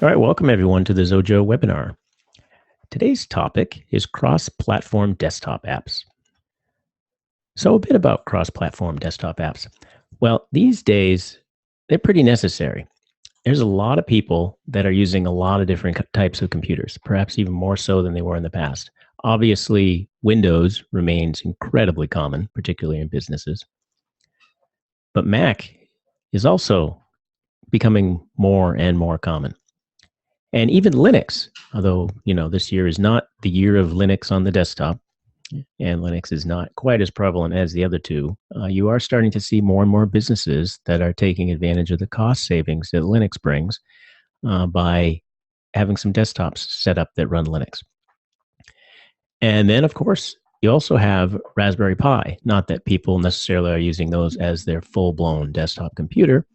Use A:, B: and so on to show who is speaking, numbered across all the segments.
A: All right, welcome everyone to the Xojo webinar. Today's topic is cross-platform desktop apps. So a bit about cross-platform desktop apps. Well, these days, they're pretty necessary. There's a lot of people that are using a lot of different types of computers, perhaps even more so than they were in the past. Obviously, Windows remains incredibly common, particularly in businesses. But Mac is also becoming more and more common. And even Linux, although, this year is not the year of Linux on the desktop, and Linux is not quite as prevalent as the other two, you are starting to see more and more businesses that are taking advantage of the cost savings that Linux brings by having some desktops set up that run Linux. And then, of course, you also have Raspberry Pi. Not that people necessarily are using those as their full-blown desktop computer,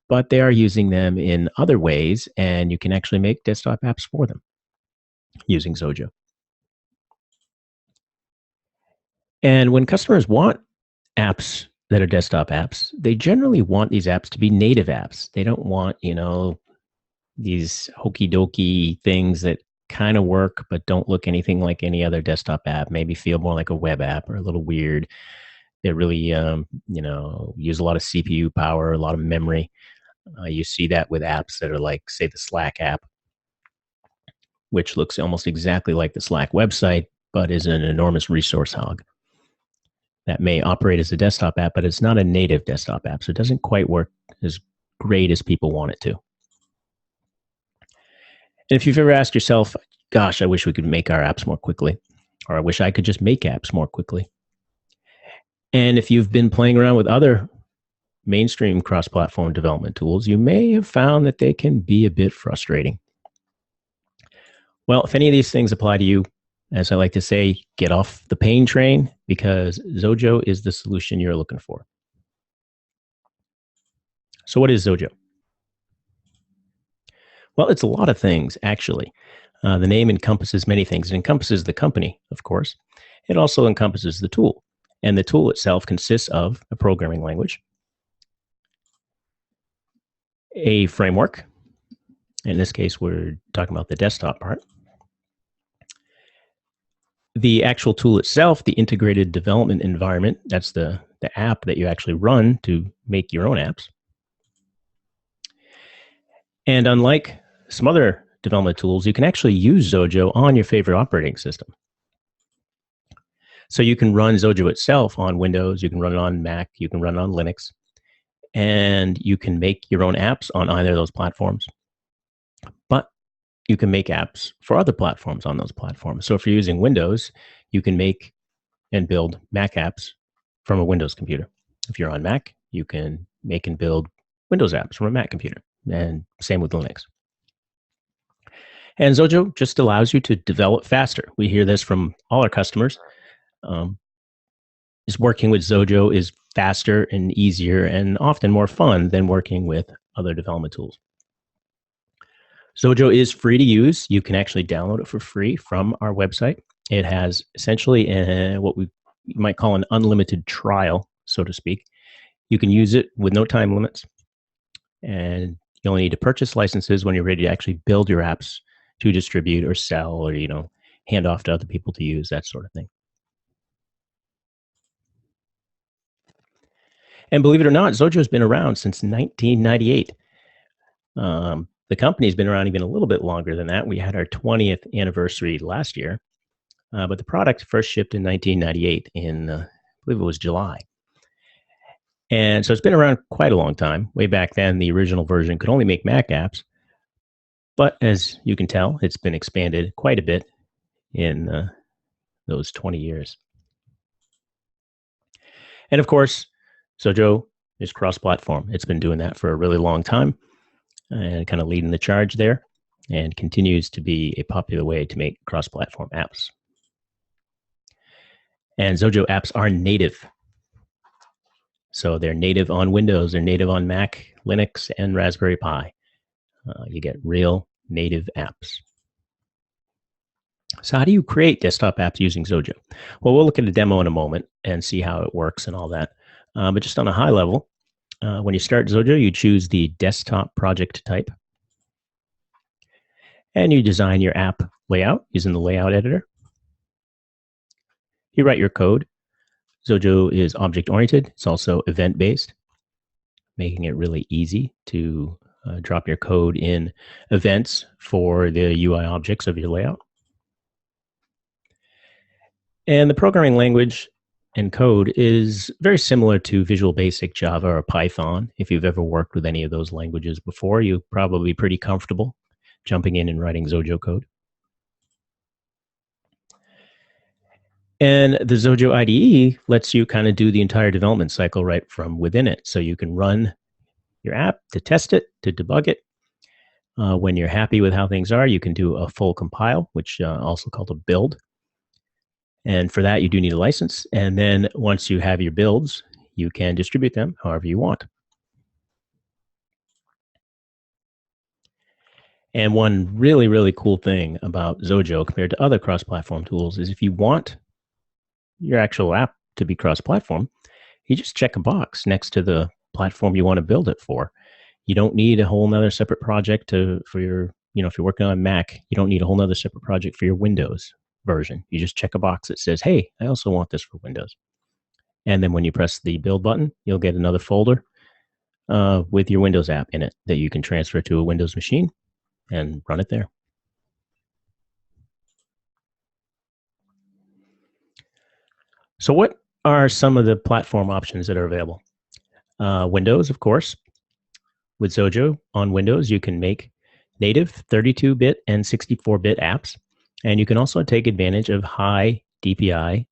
A: but they are using them in other ways, and you can actually make desktop apps for them using Xojo. And when customers want apps that are desktop apps, they generally want these apps to be native apps. They don't want, these hokey dokey things that kind of work but don't look anything like any other desktop app, maybe feel more like a web app or a little weird. They really, use a lot of CPU power, a lot of memory. You see that with apps that are like, say, the Slack app, which looks almost exactly like the Slack website, but is an enormous resource hog. That may operate as a desktop app, but it's not a native desktop app, so it doesn't quite work as great as people want it to. And if you've ever asked yourself, gosh, I wish we could make our apps more quickly, or I wish I could just make apps more quickly. And if you've been playing around with other mainstream cross-platform development tools, you may have found that they can be a bit frustrating. Well, if any of these things apply to you, as I like to say, get off the pain train, because Xojo is the solution you're looking for. So what is Xojo? Well, it's a lot of things, actually. The name encompasses many things. It encompasses the company, of course. It also encompasses the tool. And the tool itself consists of a programming language, a framework. In this case, we're talking about the desktop part. The actual tool itself, the integrated development environment, that's the app that you actually run to make your own apps. And unlike some other development tools, you can actually use Xojo on your favorite operating system. So you can run Xojo itself on Windows, you can run it on Mac, you can run it on Linux, and you can make your own apps on either of those platforms. But you can make apps for other platforms on those platforms. So if you're using Windows, you can make and build Mac apps from a Windows computer. If you're on Mac, you can make and build Windows apps from a Mac computer, and same with Linux. And Xojo just allows you to develop faster. We hear this from all our customers. Just working with Xojo is faster and easier and often more fun than working with other development tools. Xojo is free to use. You can actually download it for free from our website. It has essentially what we might call an unlimited trial, so to speak. You can use it with no time limits, and you only need to purchase licenses when you're ready to actually build your apps to distribute or sell or hand off to other people to use, that sort of thing. And believe it or not, Xojo has been around since 1998. The company's been around even a little bit longer than that. We had our 20th anniversary last year, but the product first shipped in 1998 in, I believe it was July. And so it's been around quite a long time. Way back then, the original version could only make Mac apps. But as you can tell, it's been expanded quite a bit in those 20 years. And of course, Xojo is cross-platform. It's been doing that for a really long time and kind of leading the charge there, and continues to be a popular way to make cross-platform apps. And Xojo apps are native. So they're native on Windows, they're native on Mac, Linux, and Raspberry Pi. You get real native apps. So how do you create desktop apps using Xojo? Well, we'll look at a demo in a moment and see how it works and all that. But just on a high level, when you start Xojo, you choose the desktop project type. And you design your app layout using the layout editor. You write your code. Xojo is object-oriented. It's also event-based, making it really easy to drop your code in events for the UI objects of your layout. And the programming language and code is very similar to Visual Basic, Java, or Python. If you've ever worked with any of those languages before, you're probably pretty comfortable jumping in and writing Xojo code. And the Xojo IDE lets you kind of do the entire development cycle right from within it. So you can run your app to test it, to debug it. When you're happy with how things are, you can do a full compile, which also called a build. And for that, you do need a license. And then once you have your builds, you can distribute them however you want. And one really, really cool thing about Xojo compared to other cross-platform tools is if you want your actual app to be cross-platform, you just check a box next to the platform you want to build it for. You don't need a whole nother separate project for your, if you're working on Mac, you don't need a whole nother separate project for your Windows version. You just check a box that says, hey, I also want this for Windows. And then when you press the build button, you'll get another folder with your Windows app in it that you can transfer to a Windows machine and run it there. So what are some of the platform options that are available? Windows, of course. With Xojo on Windows, you can make native 32-bit and 64-bit apps, and you can also take advantage of high DPI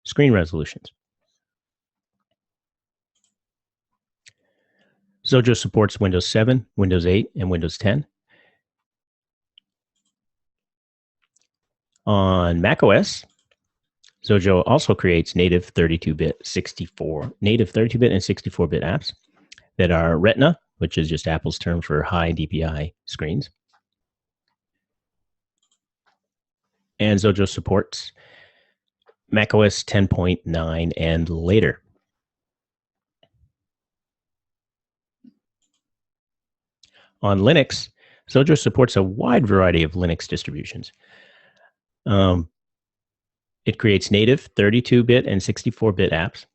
A: screen resolutions. Xojo supports Windows 7, Windows 8, and Windows 10. On macOS, Xojo also creates native 32-bit and 64-bit apps that are Retina, which is just Apple's term for high DPI screens. And Xojo supports macOS 10.9 and later. On Linux, Xojo supports a wide variety of Linux distributions. It creates native 32-bit and 64-bit apps.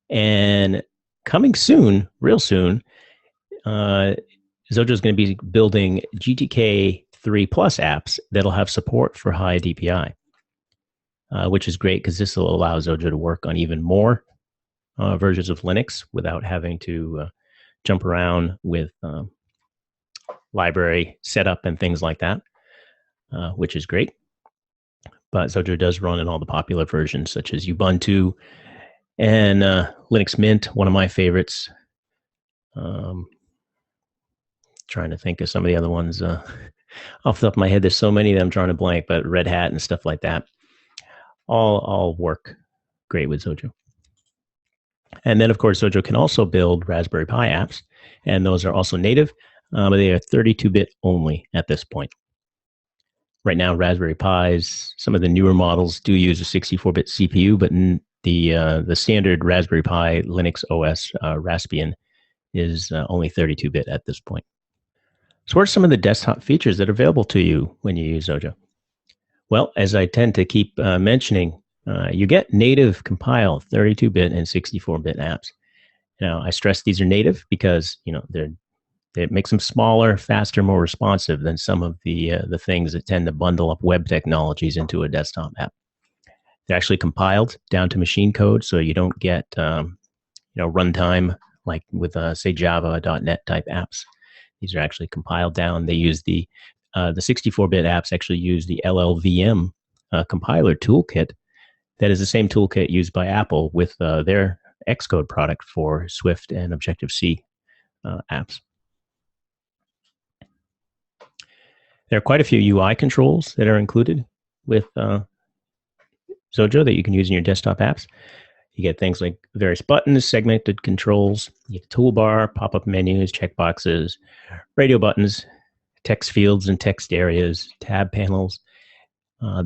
A: And coming soon, real soon, Xojo is going to be building GTK 3 Plus apps that'll have support for high DPI, which is great because this will allow Xojo to work on even more versions of Linux without having to jump around with library setup and things like that, which is great. But Xojo does run in all the popular versions, such as Ubuntu and Linux Mint, one of my favorites. Trying to think of some of the other ones. Off the top of my head, there's so many that I'm drawing a blank, but Red Hat and stuff like that all work great with Xojo. And then, of course, Xojo can also build Raspberry Pi apps, and those are also native, but they are 32-bit only at this point. Right now, Raspberry Pis, some of the newer models do use a 64-bit CPU, but the standard Raspberry Pi Linux OS Raspbian is only 32-bit at this point. So what are some of the desktop features that are available to you when you use Xojo? Well, as I tend to keep mentioning, you get native compile 32-bit and 64-bit apps. Now, I stress these are native because it makes them smaller, faster, more responsive than some of the things that tend to bundle up web technologies into a desktop app. They're actually compiled down to machine code, so you don't get runtime like with say Java, .NET type apps. These are actually compiled down. They use the 64-bit apps actually use the LLVM compiler toolkit. That is the same toolkit used by Apple with their Xcode product for Swift and Objective-C apps. There are quite a few UI controls that are included with Xojo that you can use in your desktop apps. You get things like various buttons, segmented controls, you get a toolbar, pop-up menus, checkboxes, radio buttons, text fields and text areas, tab panels,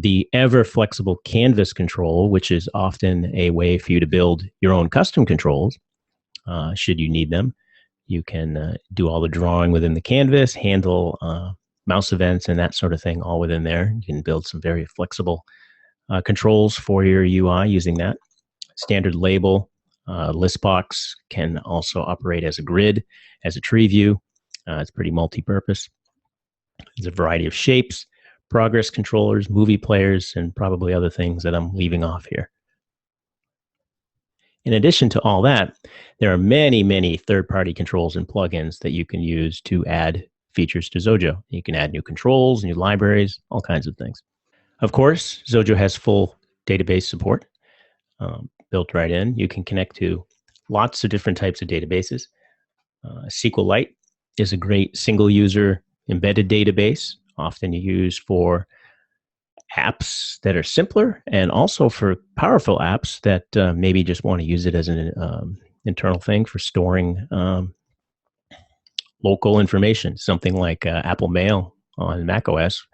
A: the ever-flexible canvas control, which is often a way for you to build your own custom controls, should you need them. You can do all the drawing within the canvas, handle mouse events and that sort of thing all within there. You can build some very flexible controls for your UI using that. Standard label, list box can also operate as a grid, as a tree view. It's pretty multi-purpose. There's a variety of shapes, progress controllers, movie players, and probably other things that I'm leaving off here. In addition to all that, there are many, many third-party controls and plugins that you can use to add features to Xojo. You can add new controls, new libraries, all kinds of things. Of course, Xojo has full database support built right in. You can connect to lots of different types of databases. SQLite is a great single-user embedded database, often used for apps that are simpler and also for powerful apps that maybe just want to use it as an internal thing for storing local information. Something like Apple Mail on macOS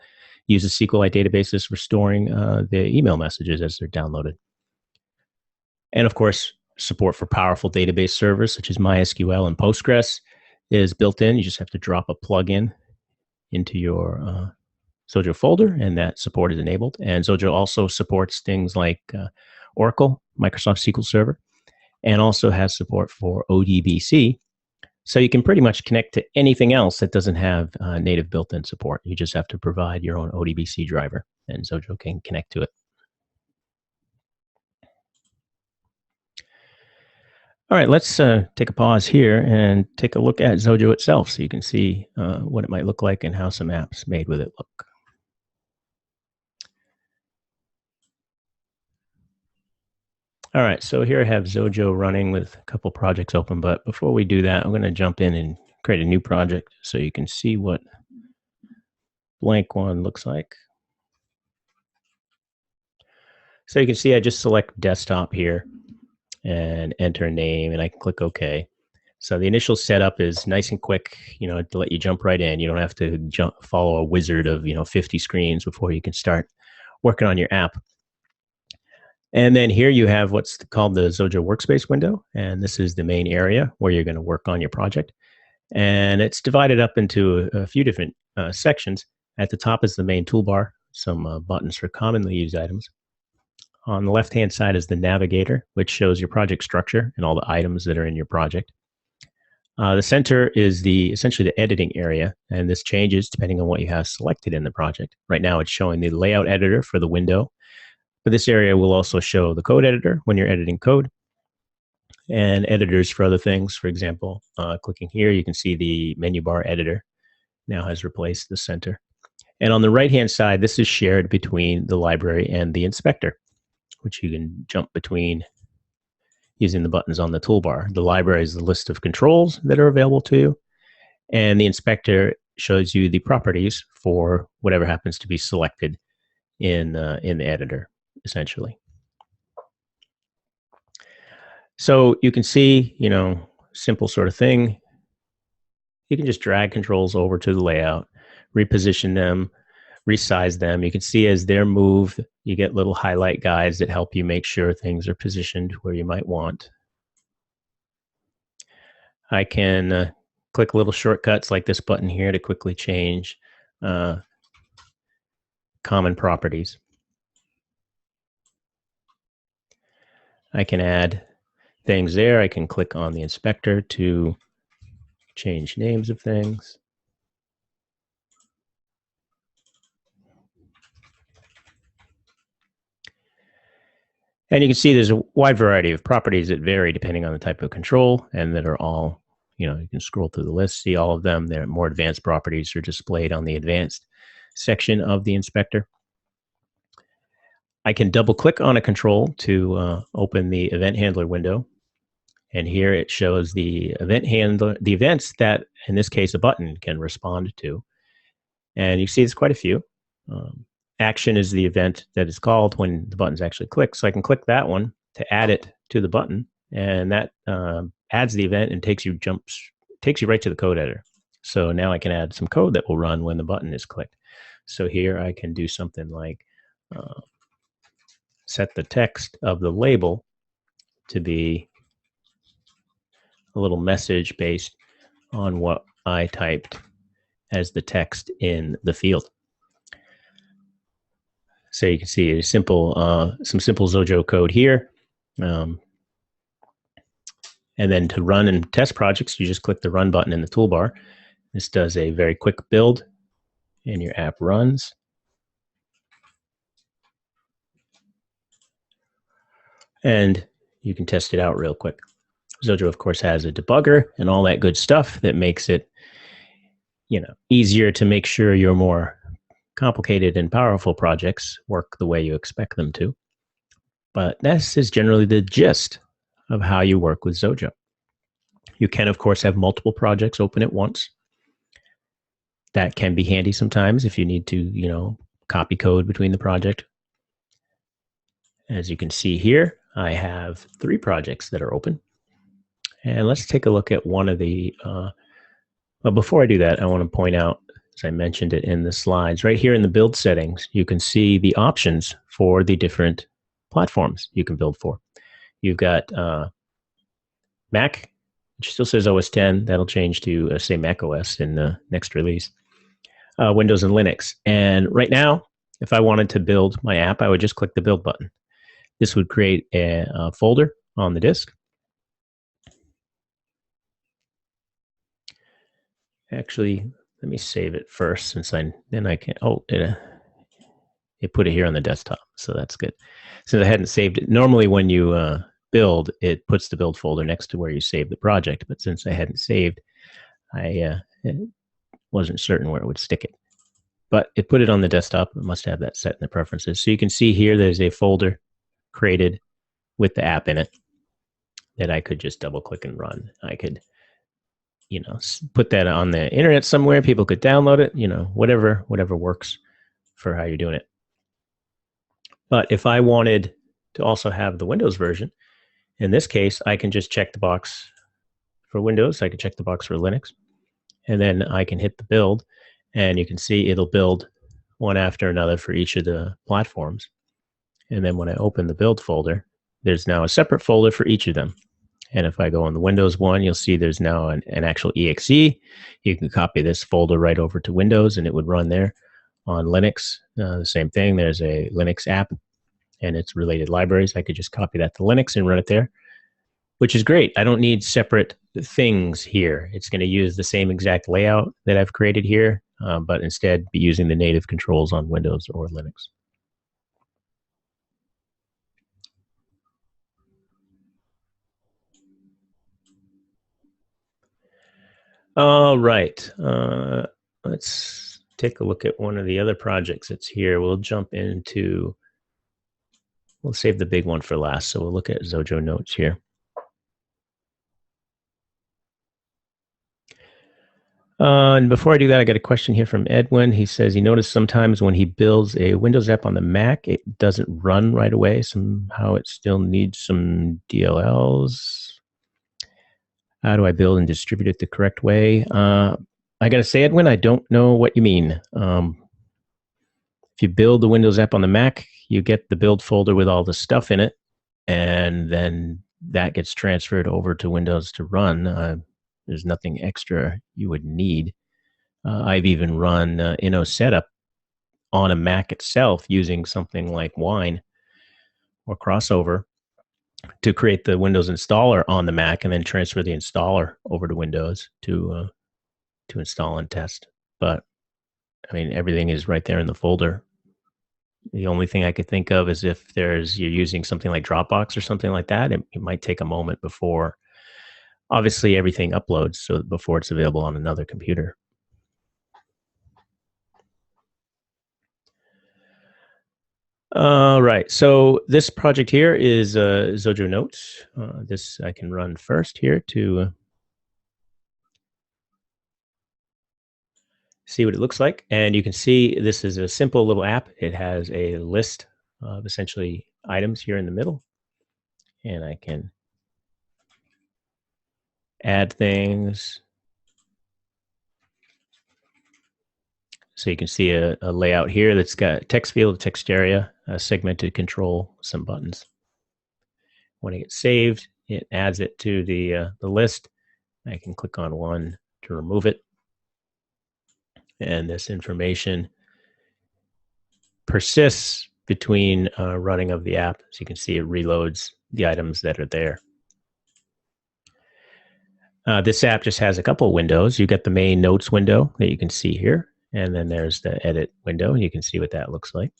A: uses SQLite databases for storing the email messages as they're downloaded. And of course, support for powerful database servers such as MySQL and Postgres is built in. You just have to drop a plugin into your Xojo folder, and that support is enabled. And Xojo also supports things like Oracle, Microsoft SQL Server, and also has support for ODBC. So you can pretty much connect to anything else that doesn't have native built-in support. You just have to provide your own ODBC driver, and Xojo can connect to it. All right, let's take a pause here and take a look at Xojo itself so you can see what it might look like and how some apps made with it look. All right, so here I have Xojo running with a couple projects open, but before we do that, I'm going to jump in and create a new project so you can see what blank one looks like. So you can see I just select desktop here and enter a name, and I can click OK. So the initial setup is nice and quick, to let you jump right in. You don't have to follow a wizard of 50 screens before you can start working on your app. And then here you have what's called the Xojo workspace window, and this is the main area where you're going to work on your project. And it's divided up into a few different sections. At the top is the main toolbar, some buttons for commonly used items. On the left-hand side is the navigator, which shows your project structure and all the items that are in your project. The center is essentially the editing area, and this changes depending on what you have selected in the project. Right now it's showing the layout editor for the window, but this area will also show the code editor when you're editing code, and editors for other things. For example, clicking here, you can see the menu bar editor now has replaced the center. And on the right-hand side, this is shared between the library and the inspector, which you can jump between using the buttons on the toolbar. The library is the list of controls that are available to you, and the inspector shows you the properties for whatever happens to be selected in the editor, essentially. So you can see, simple sort of thing. You can just drag controls over to the layout, reposition them, resize them. You can see as they're moved, you get little highlight guides that help you make sure things are positioned where you might want. I can click little shortcuts like this button here to quickly change common properties. I can add things there. I can click on the inspector to change names of things. And you can see there's a wide variety of properties that vary depending on the type of control, and that are all, you can scroll through the list, see all of them. Their more advanced properties are displayed on the advanced section of the inspector. I can double click on a control to open the event handler window. And here it shows the event handler, the events that, in this case, a button can respond to. And you see there's quite a few. Action is the event that is called when the button's actually clicked. So I can click that one to add it to the button, and that adds the event and takes you right to the code editor. So now I can add some code that will run when the button is clicked. So here I can do something like set the text of the label to be a little message based on what I typed as the text in the field. So you can see a simple, some simple Xojo code here. And then to run and test projects, you just click the run button in the toolbar. This does a very quick build and your app runs. And you can test it out real quick. Xojo, of course, has a debugger and all that good stuff that makes it, easier to make sure your more complicated and powerful projects work the way you expect them to. But this is generally the gist of how you work with Xojo. You can, of course, have multiple projects open at once. That can be handy sometimes if you need to, copy code between the project. As you can see here, I have 3 projects that are open. And let's take a look at one of the, well, before I do that, I want to point out, as I mentioned it in the slides, right here in the build settings, you can see the options for the different platforms you can build for. You've got Mac, which still says OS 10. That'll change to, say, Mac OS in the next release. Windows and Linux. And right now, if I wanted to build my app, I would just click the build button. This would create a folder on the disk. Actually, let me save it first, since then I can. Oh, it put it here on the desktop, so that's good. Since I hadn't saved it, normally when you build, it puts the build folder next to where you save the project. But since I hadn't saved, I wasn't certain where it would stick it. But it put it on the desktop. It must have that set in the preferences. So you can see here there's a folder created with the app in it that I could just double click and run. I could, put that on the internet somewhere. People could download it, whatever works for how you're doing it. But if I wanted to also have the Windows version, in this case, I can just check the box for Windows. I can check the box for Linux. And then I can hit the build, and you can see it'll build one after another for each of the platforms. And then when I open the build folder, there's now a separate folder for each of them. And if I go on the Windows one, you'll see there's now an actual exe. You can copy this folder right over to Windows, and it would run there. On Linux, the same thing. There's a Linux app and its related libraries. I could just copy that to Linux and run it there, which is great. I don't need separate things here. It's going to use the same exact layout that I've created here, but instead be using the native controls on Windows or Linux. All right. Let's take a look at one of the other projects that's here. We'll save the big one for last. So we'll look at Xojo Notes here. And before I do that, I got a question here from Edwin. He says he noticed sometimes when he builds a Windows app on the Mac, it doesn't run right away. Somehow it still needs some DLLs. How do I build and distribute it the correct way? I got to say, Edwin, I don't know what you mean. If you build the Windows app on the Mac, you get the build folder with all the stuff in it, and then that gets transferred over to Windows to run. There's nothing extra you would need. I've even run Inno setup on a Mac itself using something like Wine or Crossover to create the Windows installer on the Mac and then transfer the installer over to Windows to install and test. But I mean, everything is right there in the folder. The only thing I could think of is if you're using something like Dropbox or something like that, it might take a moment before, obviously, everything uploads, so before it's available on another computer. All right, so this project here is Xojo Notes. This I can run first here to see what it looks like. And you can see this is a simple little app. It has a list of essentially items here in the middle. And I can add things. So you can see a layout here that's got a text field, a text area, a segmented control, some buttons. When it gets saved, it adds it to the list. I can click on one, to remove it. And this information persists between running of the app. As you can see, it reloads the items that are there. This app just has a couple of windows. You get the main notes window that you can see here, and then there's the edit window, and you can see what that looks like.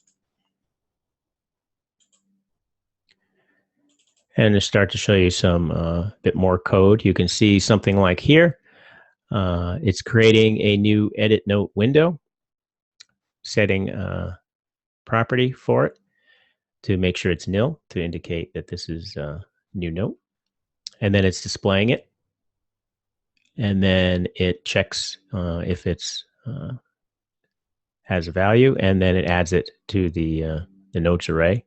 A: And to start to show you some bit more code, you can see something like here. It's creating a new edit note window, setting a property for it to make sure it's nil to indicate that this is a new note. And then it's displaying it. And then it checks if it's has a value, and then it adds it to the notes array,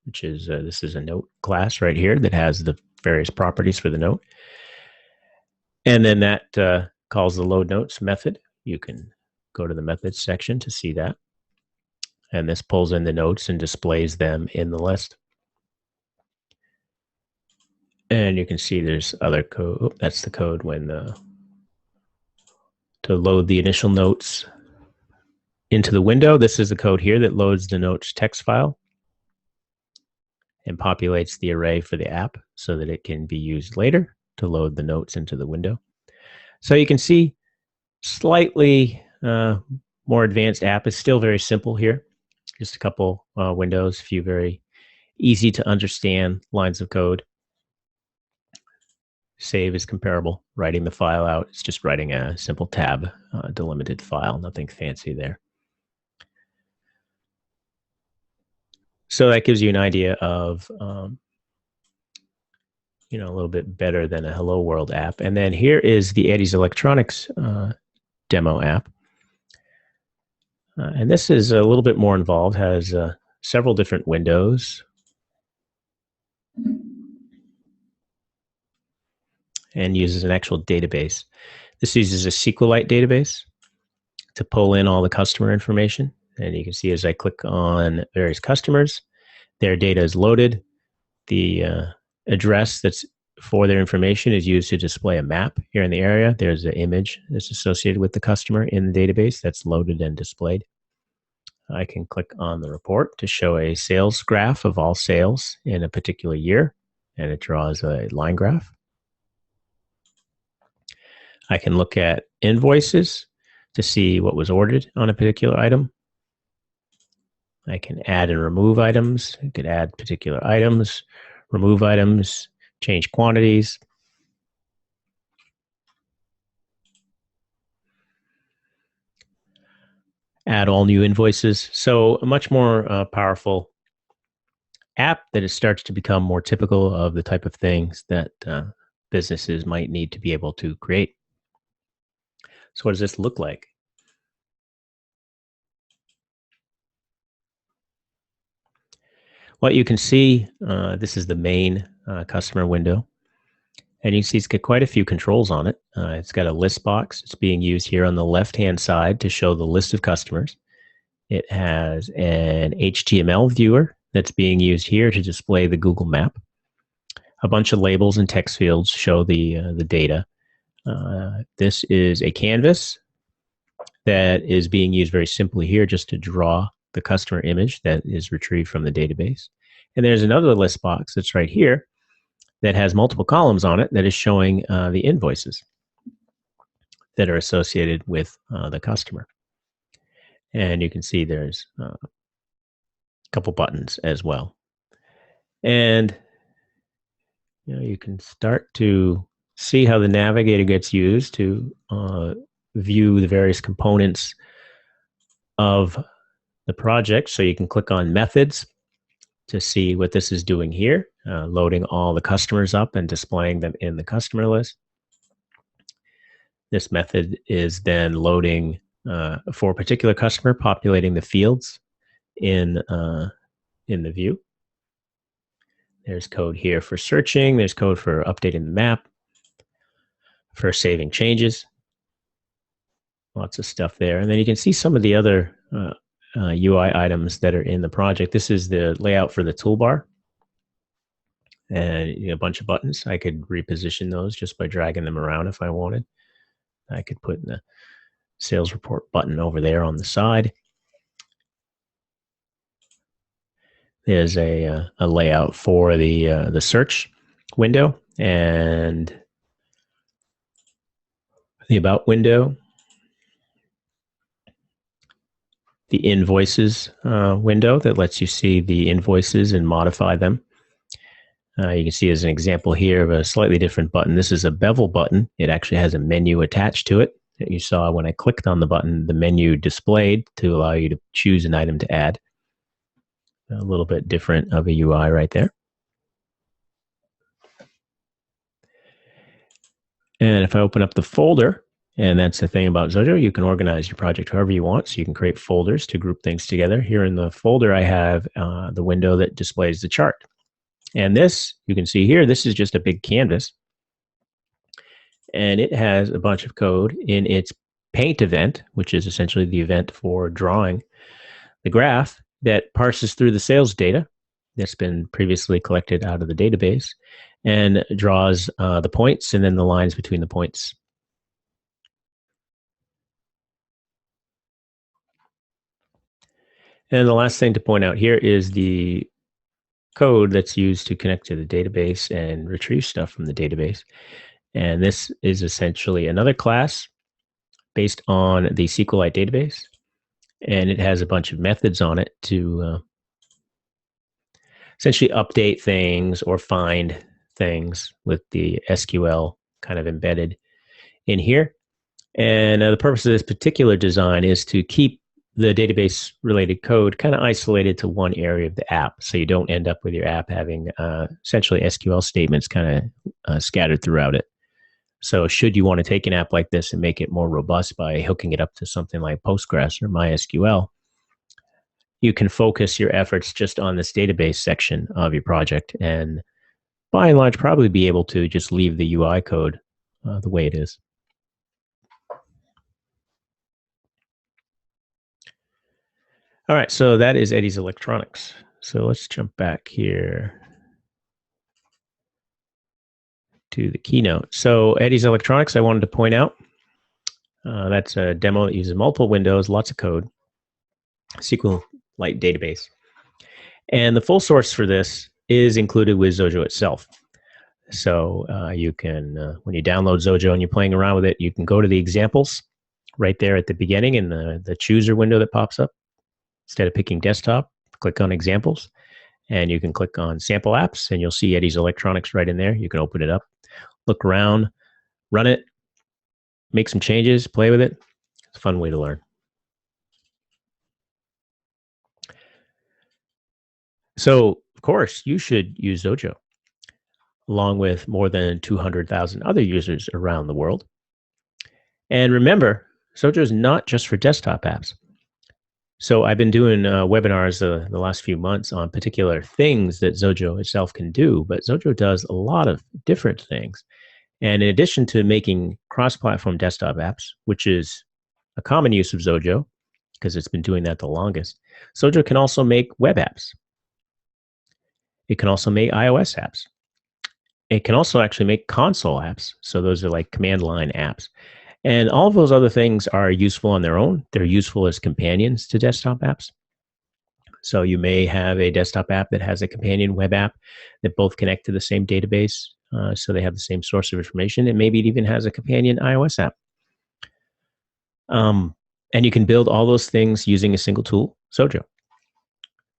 A: which is this is a note class right here that has the various properties for the note. And then that calls the load notes method. You can go to the methods section to see that. And this pulls in the notes and displays them in the list. And you can see there's other code. Oh, that's the code when to load the initial notes into the window. This is the code here that loads the notes text file and populates the array for the app so that it can be used later to load the notes into the window. So you can see slightly more advanced app is still very simple here. Just a couple windows, a few very easy to understand lines of code. Save is comparable. Writing the file out, it's just writing a simple tab delimited file, nothing fancy there. So that gives you an idea of, a little bit better than a Hello World app. And then here is the Eddie's Electronics demo app. And this is a little bit more involved, has several different windows. And uses an actual database. This uses a SQLite database to pull in all the customer information. And you can see as I click on various customers, their data is loaded. The address that's for their information is used to display a map here in the area. There's an image that's associated with the customer in the database that's loaded and displayed. I can click on the report to show a sales graph of all sales in a particular year, and it draws a line graph. I can look at invoices to see what was ordered on a particular item. I can add and remove items. I could add particular items, remove items, change quantities. Add all new invoices. So a much more powerful app that it starts to become more typical of the type of things that businesses might need to be able to create. So what does this look like? What you can see, this is the main customer window. And you can see it's got quite a few controls on it. It's got a list box. It's being used here on the left-hand side to show the list of customers. It has an HTML viewer that's being used here to display the Google map. A bunch of labels and text fields show the data. This is a canvas that is being used very simply here just to draw the customer image that is retrieved from the database. And there's another list box that's right here that has multiple columns on it that is showing the invoices that are associated with the customer. And you can see there's a couple buttons as well. And you can start to see how the navigator gets used to view the various components of the project. So you can click on methods to see what this is doing here, loading all the customers up and displaying them in the customer list. This method is then loading for a particular customer, populating the fields in the view. There's code here for searching. There's code for updating the map, for saving changes. Lots of stuff there. And then you can see some of the other UI items that are in the project. This is the layout for the toolbar. And a bunch of buttons. I could reposition those just by dragging them around if I wanted. I could put the sales report button over there on the side. There's a layout for the search window and the about window, the invoices window that lets you see the invoices and modify them. You can see as an example here of a slightly different button. This is a bevel button. It actually has a menu attached to it that you saw when I clicked on the button. The menu displayed to allow you to choose an item to add. A little bit different of a UI right there. And if I open up the folder, and that's the thing about Xojo, you can organize your project however you want. So you can create folders to group things together. Here in the folder, I have the window that displays the chart. And this, you can see here, this is just a big canvas. And it has a bunch of code in its paint event, which is essentially the event for drawing the graph that parses through the sales data that's been previously collected out of the database and draws the points and then the lines between the points. And the last thing to point out here is the code that's used to connect to the database and retrieve stuff from the database. And this is essentially another class based on the SQLite database. And it has a bunch of methods on it to essentially update things or find things with the SQL kind of embedded in here. And the purpose of this particular design is to keep the database related code kind of isolated to one area of the app. So you don't end up with your app having essentially SQL statements kind of scattered throughout it. So should you want to take an app like this and make it more robust by hooking it up to something like Postgres or MySQL, you can focus your efforts just on this database section of your project and by and large probably be able to just leave the UI code the way it is. All right, so that is Eddie's Electronics. So let's jump back here to the keynote. So Eddie's Electronics, I wanted to point out, that's a demo that uses multiple windows, lots of code, SQLite database. And the full source for this is included with Xojo itself. So you can, when you download Xojo and you're playing around with it, you can go to the examples right there at the beginning in the chooser window that pops up. Instead of picking desktop, click on examples and you can click on sample apps and you'll see Eddie's Electronics right in there. You can open it up, look around, run it, make some changes, play with it. It's a fun way to learn. So, of course, you should use Xojo along with more than 200,000 other users around the world. And remember, Xojo is not just for desktop apps. So I've been doing webinars the last few months on particular things that Xojo itself can do, but Xojo does a lot of different things. And in addition to making cross-platform desktop apps, which is a common use of Xojo, because it's been doing that the longest, Xojo can also make web apps. It can also make iOS apps. It can also actually make console apps. So those are like command line apps. And all of those other things are useful on their own. They're useful as companions to desktop apps. So you may have a desktop app that has a companion web app that both connect to the same database, so they have the same source of information, and maybe it even has a companion iOS app. And you can build all those things using a single tool, Xojo,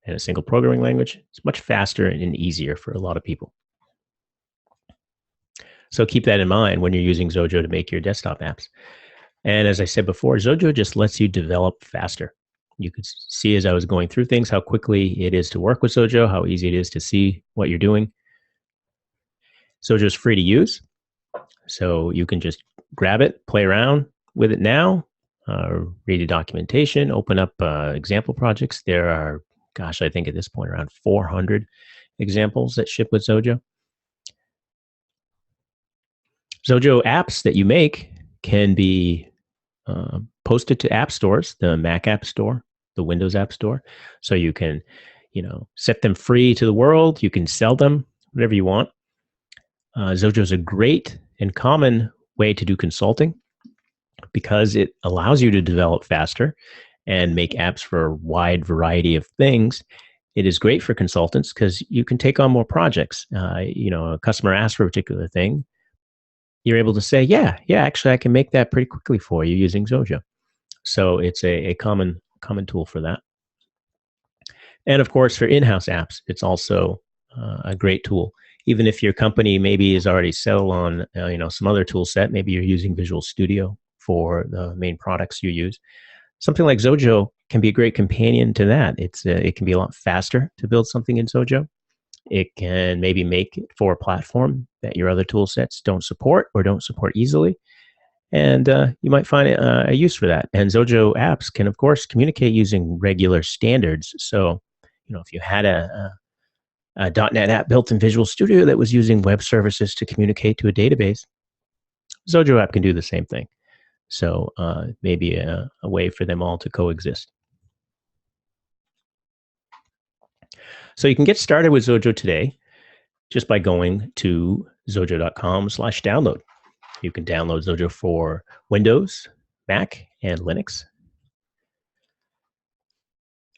A: and a single programming language. It's much faster and easier for a lot of people. So keep that in mind when you're using Xojo to make your desktop apps. And as I said before, Xojo just lets you develop faster. You could see as I was going through things how quickly it is to work with Xojo, how easy it is to see what you're doing. Xojo is free to use, so you can just grab it, play around with it now, read the documentation, open up example projects. There are, gosh, I think at this point around 400 examples that ship with Xojo. Xojo apps that you make can be posted to app stores, the Mac App Store, the Windows App Store. So you can, set them free to the world. You can sell them, whatever you want. Xojo is a great and common way to do consulting. because it allows you to develop faster and make apps for a wide variety of things. It is great for consultants because you can take on more projects. A customer asks for a particular thing. You're able to say, yeah, actually, I can make that pretty quickly for you using Xojo. So it's a common tool for that. And of course, for in-house apps, it's also a great tool. Even if your company maybe is already settled on some other tool set, maybe you're using Visual Studio for the main products you use. Something like Xojo can be a great companion to that. It can be a lot faster to build something in Xojo. It can maybe make it for a platform that your other tool sets don't support or don't support easily. And you might find a use for that. And Xojo apps can, of course, communicate using regular standards. So, if you had a .NET app built in Visual Studio that was using web services to communicate to a database, Xojo app can do the same thing. So maybe a way for them all to coexist. So you can get started with Xojo today just by going to xojo.com/download. You can download Xojo for Windows, Mac, and Linux.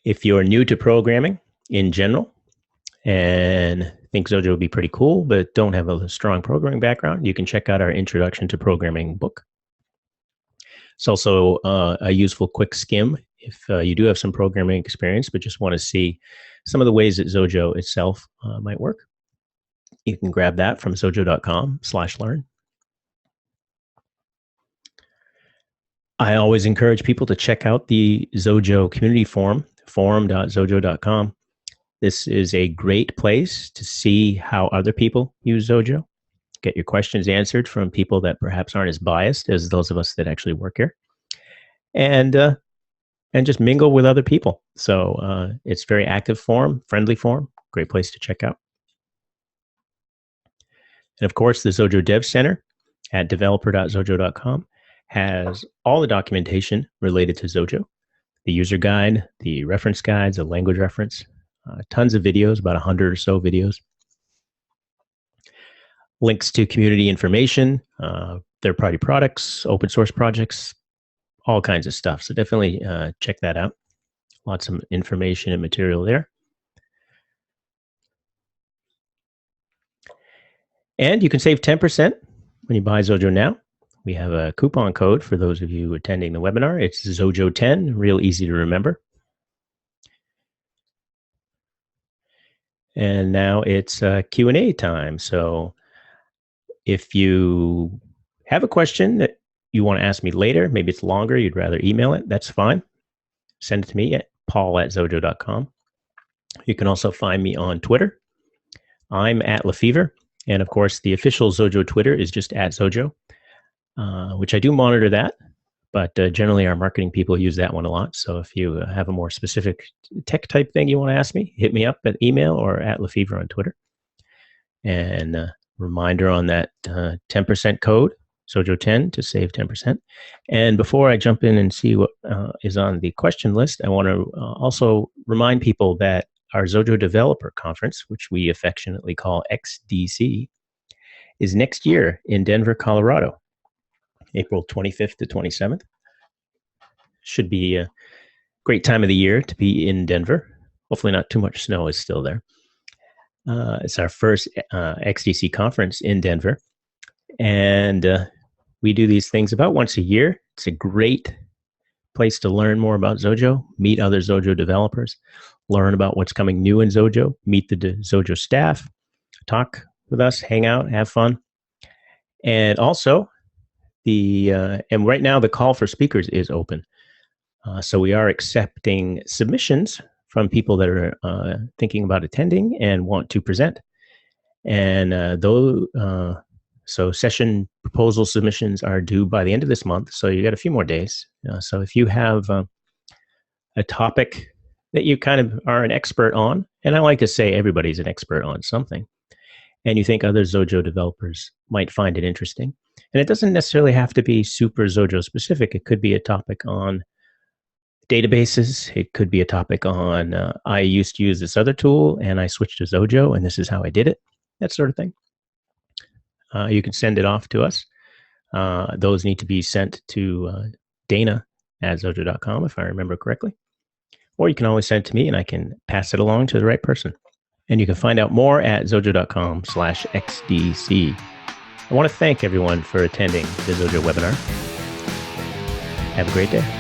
A: If you're new to programming in general and think Xojo would be pretty cool, but don't have a strong programming background, you can check out our Introduction to Programming book. It's also a useful quick skim if you do have some programming experience, but just want to see some of the ways that Xojo itself might work. You can grab that from xojo.com/learn. I always encourage people to check out the Xojo community forum, forum.xojo.com. This is a great place to see how other people use Xojo, get your questions answered from people that perhaps aren't as biased as those of us that actually work here, and just mingle with other people. So it's very active forum, friendly forum, great place to check out. And of course, the Xojo Dev Center at developer.xojo.com has all the documentation related to Xojo, the user guide, the reference guides, a language reference, tons of videos, about 100 or so videos, links to community information, third-party products, open source projects, all kinds of stuff. So definitely check that out. Lots of information and material there. And you can save 10% when you buy Xojo now. We have a coupon code for those of you attending the webinar. It's Xojo10, real easy to remember. And now it's Q&A time. So if you have a question that you want to ask me later, maybe it's longer, you'd rather email it, that's fine. Send it to me at paul@xojo.com. You can also find me on Twitter. I'm at Lefebvre. And of course, the official Xojo Twitter is just @Xojo, which I do monitor that. But generally, our marketing people use that one a lot. So if you have a more specific tech type thing you want to ask me, hit me up at email or at Lefebvre on Twitter. And reminder on that 10% code, Xojo10, to save 10%. And before I jump in and see what is on the question list, I want to also remind people that our Xojo Developer Conference, which we affectionately call XDC, is next year in Denver, Colorado, April 25th to 27th. Should be a great time of the year to be in Denver. Hopefully not too much snow is still there. It's our first XDC conference in Denver. And we do these things about once a year. It's a great place to learn more about Xojo, meet other Xojo developers, learn about what's coming new in Xojo, meet the Xojo staff, talk with us, hang out, have fun. And also, and right now the call for speakers is open. So we are accepting submissions from people that are thinking about attending and want to present. And so session proposal submissions are due by the end of this month. So you got a few more days. So if you have a topic that you kind of are an expert on, and I like to say everybody's an expert on something, and you think other Xojo developers might find it interesting, and it doesn't necessarily have to be super Xojo specific. It could be a topic on databases. It could be a topic on, I used to use this other tool and I switched to Xojo and this is how I did it, that sort of thing. You can send it off to us. Those need to be sent to Dana at Xojo.com, if I remember correctly. Or you can always send it to me and I can pass it along to the right person. And you can find out more at Xojo.com/XDC. I want to thank everyone for attending the Xojo webinar. Have a great day.